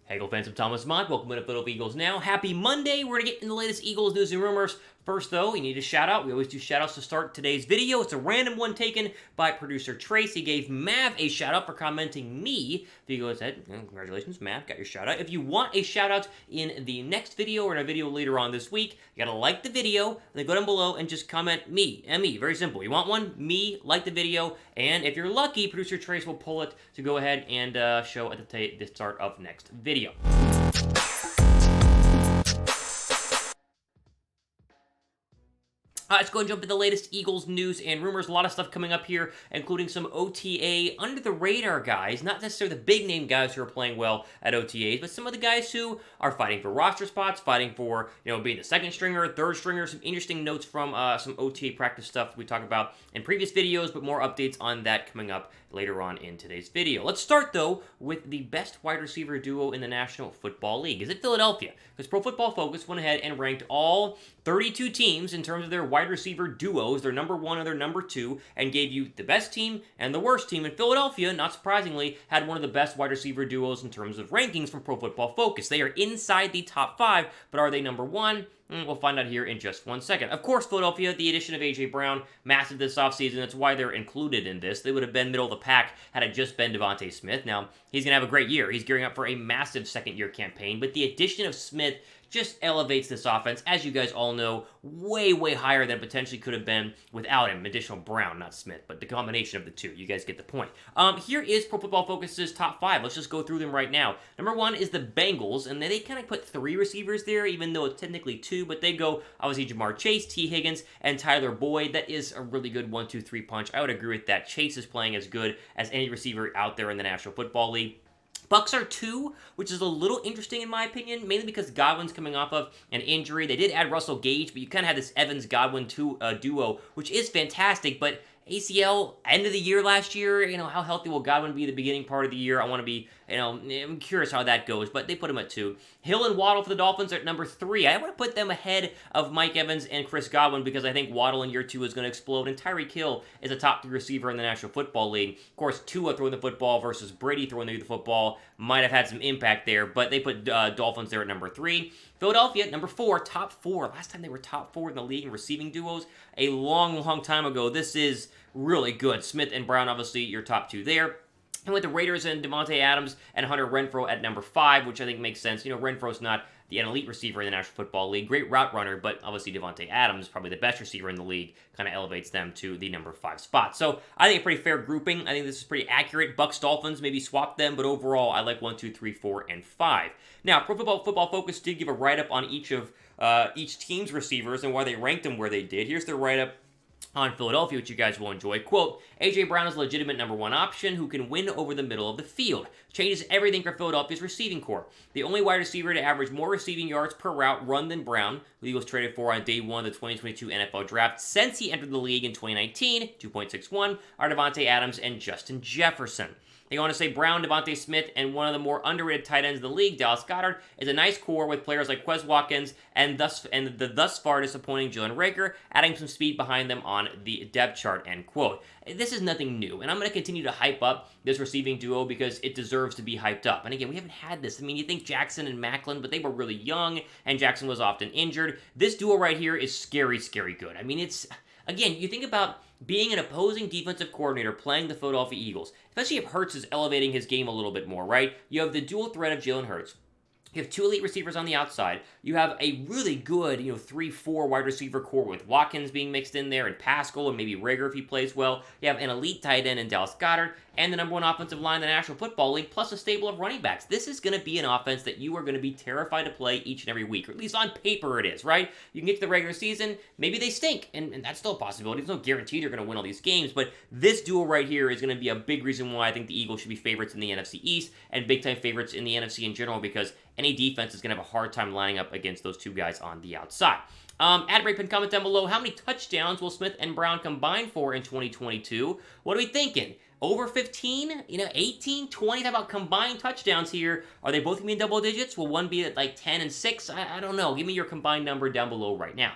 Hey, Eagle fans, I'm Thomas Mott. Welcome to Philadelphia Eagles Now. Happy Monday. We're going to get in the latest Eagles news and rumors. First, though, we need a shout-out. We always do shout-outs to start today's video. It's a random one taken by producer Trace. He gave Mav a shout-out for commenting me. The Eagles said, congratulations, Mav, got your shout-out. If you want a shout-out in the next video or in a video later on this week, you got to like the video, and then go down below and just comment me, M-E. Very simple. You want one? Me, like the video, and if you're lucky, producer Trace will pull it to go ahead and show at the start of next video. Let's go and jump into the latest Eagles news and rumors. A lot of stuff coming up here, including some OTA under-the-radar guys. Not necessarily the big-name guys who are playing well at OTAs, but some of the guys who are fighting for roster spots, fighting for, being the second stringer, third stringer. Some interesting notes from some OTA practice stuff we talked about in previous videos, but more updates on that coming up later on in today's video. Let's start, though, with the best wide receiver duo in the National Football League. Is it Philadelphia? Because Pro Football Focus went ahead and ranked all 32 teams in terms of their wide receiver duos, their number one and their number two, and gave you the best team and the worst team. And Philadelphia, not surprisingly, had one of the best wide receiver duos in terms of rankings from Pro Football Focus. They are inside the top 5, but are they number 1? We'll find out here in just 1 second. Of course, Philadelphia, the addition of A.J. Brown, massive this offseason. That's why they're included in this. They would have been middle of the pack had it just been DeVonta Smith. Now, he's going to have a great year. He's gearing up for a massive second-year campaign, but the addition of Smith just elevates this offense, as you guys all know, way, way higher than it potentially could have been without him. Additional Brown, not Smith, but the combination of the two. You guys get the point. Here is Pro Football Focus's top 5. Let's just go through them right now. Number 1 is the Bengals, and they kind of put 3 receivers there, even though it's technically 2, but they go, obviously, Jamar Chase, T. Higgins, and Tyler Boyd. That is a really good 1-2-3 punch. I would agree with that. Chase is playing as good as any receiver out there in the National Football League. Bucks are 2, which is a little interesting in my opinion, mainly because Godwin's coming off of an injury. They did add Russell Gage, but you kind of had this Evans-Godwin duo, which is fantastic, but ACL, end of the year last year, how healthy will Godwin be the beginning part of the year? I want to be, I'm curious how that goes, but they put him at 2. Hill and Waddle for the Dolphins are at number 3. I want to put them ahead of Mike Evans and Chris Godwin because I think Waddle in year 2 is going to explode, and Tyreek Hill is a top 3 receiver in the National Football League. Of course, Tua throwing the football versus Brady throwing the football might have had some impact there, but they put Dolphins there at number 3. Philadelphia, number 4, top 4. Last time they were top 4 in the league in receiving duos, a long, long time ago. This is really good. Smith and Brown, obviously, your top 2 there. And with the Raiders and Devontae Adams and Hunter Renfrow at number 5, which I think makes sense. Renfrow's not an elite receiver in the National Football League. Great route runner, but obviously Devontae Adams, probably the best receiver in the league, kind of elevates them to the number 5 spot. So I think a pretty fair grouping. I think this is pretty accurate. Bucks, Dolphins, maybe swap them, but overall I like 1, 2, 3, 4, and 5. Now, Pro Football Focus did give a write-up on each team's receivers and why they ranked them where they did. Here's their write-up on Philadelphia, which you guys will enjoy. Quote, A.J. Brown is a legitimate number 1 option who can win over the middle of the field. Changes everything for Philadelphia's receiving core. The only wide receiver to average more receiving yards per route run than Brown, who he was traded for on day 1 of the 2022 NFL Draft since he entered the league in 2019, 2.61, are Devontae Adams and Justin Jefferson. They go on to say Brown, DeVonta Smith, and one of the more underrated tight ends in the league, Dallas Goedert, is a nice core with players like Quez Watkins and the thus far disappointing Jalen Reagor, adding some speed behind them on the depth chart, end quote. This is nothing new, and I'm going to continue to hype up this receiving duo because it deserves to be hyped up. And again, we haven't had this. I mean, you think Jackson and Macklin, but they were really young, and Jackson was often injured. This duo right here is scary, scary good. I mean, it's... Again, you think about being an opposing defensive coordinator playing the Philadelphia Eagles, especially if Hurts is elevating his game a little bit more, right? You have the dual threat of Jalen Hurts. You have 2 elite receivers on the outside. You have a really good, 3-4 wide receiver core with Watkins being mixed in there and Pascal and maybe Reagor if he plays well. You have an elite tight end in Dallas Goedert and the number 1 offensive line in the National Football League, plus a stable of running backs. This is going to be an offense that you are going to be terrified to play each and every week, or at least on paper it is, right? You can get to the regular season, maybe they stink, and that's still a possibility. There's no guarantee they're going to win all these games, but this duo right here is going to be a big reason why I think the Eagles should be favorites in the NFC East and big-time favorites in the NFC in general, because any defense is going to have a hard time lining up against those 2 guys on the outside. Add a break and comment down below. How many touchdowns will Smith and Brown combine for in 2022? What are we thinking? Over 15? 18, 20? How about combined touchdowns here? Are they both going to be in double digits? Will one be at like 10 and 6? I don't know. Give me your combined number down below right now.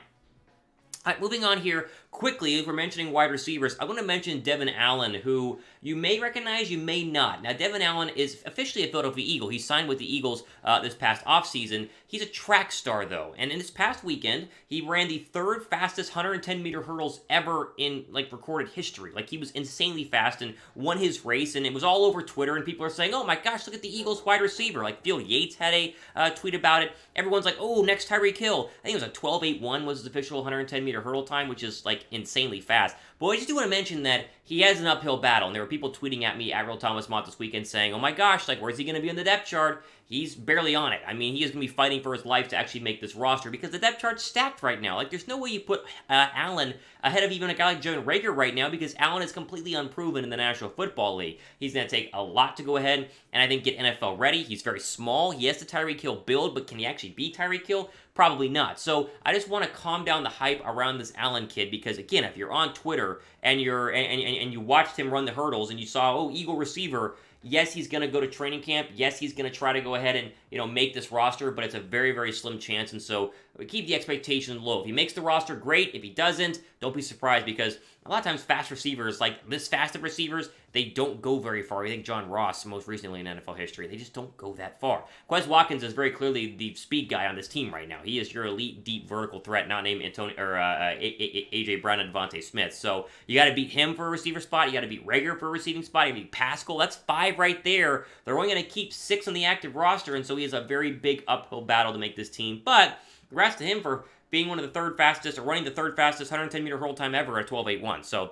All right, moving on here quickly, if we're mentioning wide receivers, I want to mention Devin Allen, who you may recognize, you may not. Now, Devin Allen is officially a Philadelphia Eagle. He signed with the Eagles this past offseason. He's a track star, though, and in this past weekend, he ran the third fastest 110-meter hurdles ever in, recorded history. He was insanely fast and won his race, and it was all over Twitter, and people are saying, oh my gosh, look at the Eagles wide receiver. Field Yates had a tweet about it. Everyone's like, oh, next Tyreek Hill. I think it was a 12.81 was his official 110-meter hurdle time, which is, insanely fast. But I just do want to mention that he has an uphill battle, and there were people tweeting at me, at Real Thomas Mott this weekend, saying, oh my gosh, where's he going to be on the depth chart? He's barely on it. I mean, he is going to be fighting for his life to actually make this roster because the depth chart's stacked right now. There's no way you put Allen ahead of even a guy like Jalen Reagor right now because Allen is completely unproven in the National Football League. He's going to take a lot to go ahead and I think get NFL ready. He's very small. He has the Tyreek Hill build, but can he actually be Tyreek Hill? Probably not. So I just want to calm down the hype around this Allen kid because, again, if you're on Twitter and you watched him run the hurdles and you saw, oh, Eagle receiver, yes, he's going to go to training camp. Yes, he's going to try to go ahead and, make this roster, but it's a very, very slim chance. And so we keep the expectations low. If he makes the roster, great. If he doesn't, don't be surprised because a lot of times fast receivers, this fast of receivers, they don't go very far. I think John Ross, most recently in NFL history, they just don't go that far. Quez Watkins is very clearly the speed guy on this team right now. He is your elite, deep vertical threat, not named AJ Brown and DeVonta Smith. So you got to beat him for a receiver spot. You got to beat Reagor for a receiving spot. You got to beat Pascal. That's 5 right there. They're only going to keep 6 on the active roster, and so he has a very big uphill battle to make this team. But congrats to him for being one of the third fastest, or running the third fastest 110-meter hurdle time ever at 12.81. So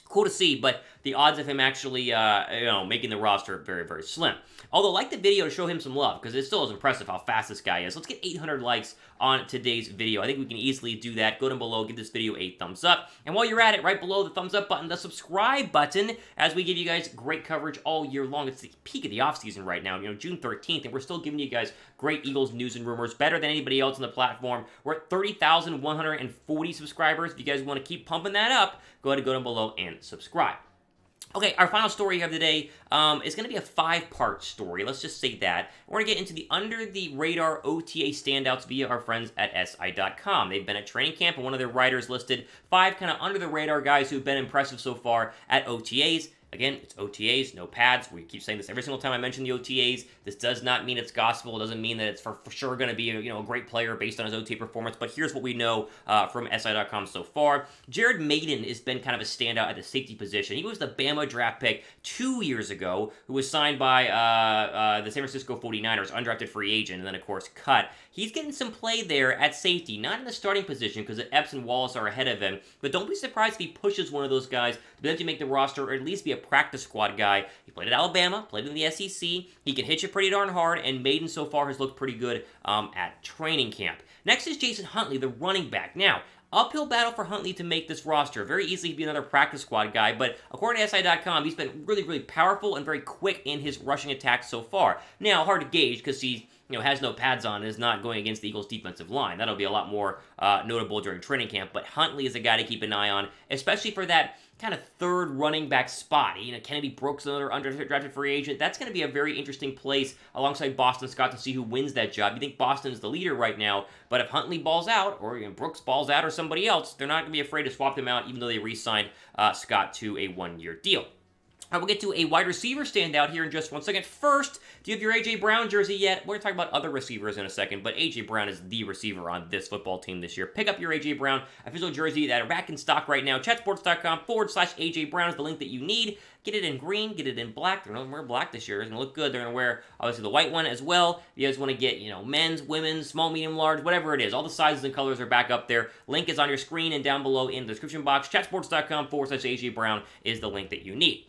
cool to see, but the odds of him actually, making the roster are very, very slim. Although, like the video to show him some love, because it still is impressive how fast this guy is. Let's get 800 likes on today's video. I think we can easily do that. Go down below, give this video a thumbs up. And while you're at it, right below the thumbs up button, the subscribe button, as we give you guys great coverage all year long. It's the peak of the offseason right now, June 13th, and we're still giving you guys great Eagles news and rumors, better than anybody else on the platform. We're at 30,140 subscribers. If you guys want to keep pumping that up, go ahead and go down below and subscribe. Okay, our final story you have today is going to be a 5-part story. Let's just say that. We're going to get into the under-the-radar OTA standouts via our friends at SI.com. They've been at training camp, and one of their writers listed 5 kind of under-the-radar guys who've been impressive so far at OTAs. Again, it's OTAs, no pads. We keep saying this every single time I mention the OTAs. This does not mean it's gospel. It doesn't mean that it's for sure going to be a great player based on his OTA performance. But here's what we know from SI.com so far. Jared Maiden has been kind of a standout at the safety position. He was the Bama draft pick 2 years ago, who was signed by the San Francisco 49ers, undrafted free agent, and then, of course, cut. He's getting some play there at safety, not in the starting position because Epps and Wallace are ahead of him. But don't be surprised if he pushes one of those guys to potentially make the roster or at least be a practice squad guy. He played at Alabama, played in the SEC. He can hit you pretty darn hard, and Maiden so far has looked pretty good at training camp. Next is Jason Huntley, the running back. Now, uphill battle for Huntley to make this roster. Very easily be another practice squad guy, but according to SI.com, he's been really, really powerful and very quick in his rushing attacks so far. Now, hard to gauge because he has no pads on and is not going against the Eagles' defensive line. That'll be a lot more notable during training camp, but Huntley is a guy to keep an eye on, especially for that kind of third running back spot. Kennedy Brooks, another undrafted free agent. That's going to be a very interesting place alongside Boston Scott to see who wins that job. You think Boston's the leader right now, but if Huntley balls out, or Brooks balls out, or somebody else, they're not going to be afraid to swap them out, even though they re-signed Scott to a 1-year deal. All right, we'll get to a wide receiver standout here in just 1 second. First, do you have your A.J. Brown jersey yet? We're going to talk about other receivers in a second, but A.J. Brown is the receiver on this football team this year. Pick up your A.J. Brown official jersey that are back in stock right now. Chatsports.com/AJ Brown is the link that you need. Get it in green, get it in black. They're going to wear black this year. It's going to look good. They're going to wear, obviously, the white one as well. If you guys want to get, men's, women's, small, medium, large, whatever it is. All the sizes and colors are back up there. Link is on your screen and down below in the description box. Chatsports.com/AJ Brown is the link that you need.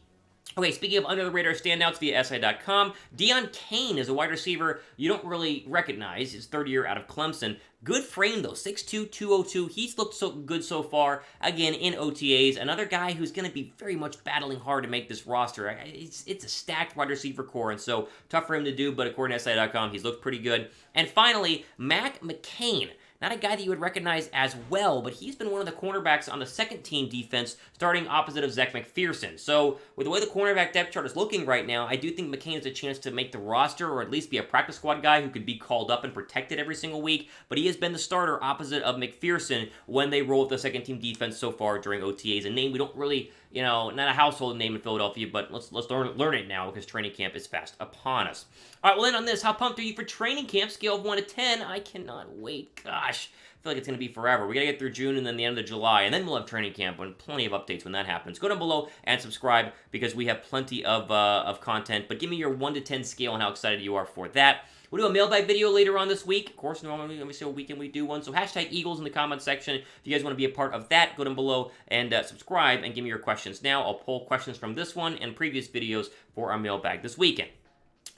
Okay, speaking of under-the-radar standouts via SI.com, Deon Cain is a wide receiver you don't really recognize. His 3rd year out of Clemson. Good frame, though. 6'2", 202. He's looked so good so far, again, in OTAs. Another guy who's going to be very much battling hard to make this roster. It's a stacked wide receiver core, and so tough for him to do, but according to SI.com, he's looked pretty good. And finally, Mac McCain. not a guy that you would recognize as well, but he's been one of the cornerbacks on the second-team defense, starting opposite of Zach McPherson. So with the way the cornerback depth chart is looking right now, I do think McCain has a chance to make the roster, or at least be a practice squad guy who could be called up and protected every single week, but he has been the starter opposite of McPherson when they roll with the second-team defense so far during OTAs, a name we don't really, not a household name in Philadelphia, but let's learn it now because training camp is fast upon us. All right, well, then on this, how pumped are you for training camp? Scale of 1 to 10. I cannot wait. Gosh, I feel like it's going to be forever. We got to get through June and then the end of July, and then we'll have training camp and plenty of updates when that happens. Go down below and subscribe because we have plenty of content, but give me your 1 to 10 scale and how excited you are for that. We'll do a mailbag video later on this week. Of course, normally every single weekend we do one. So hashtag Eagles in the comments section. If you guys want to be a part of that, go down below and subscribe and give me your questions. Now, I'll pull questions from this one and previous videos for our mailbag this weekend.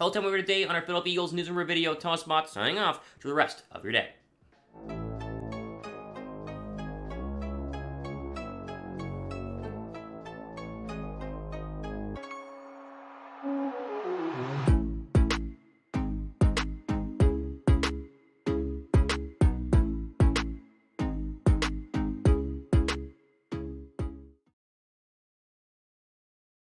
All the time over today on our Philadelphia Eagles News and Review video. Thomas Mott signing off to the rest of your day.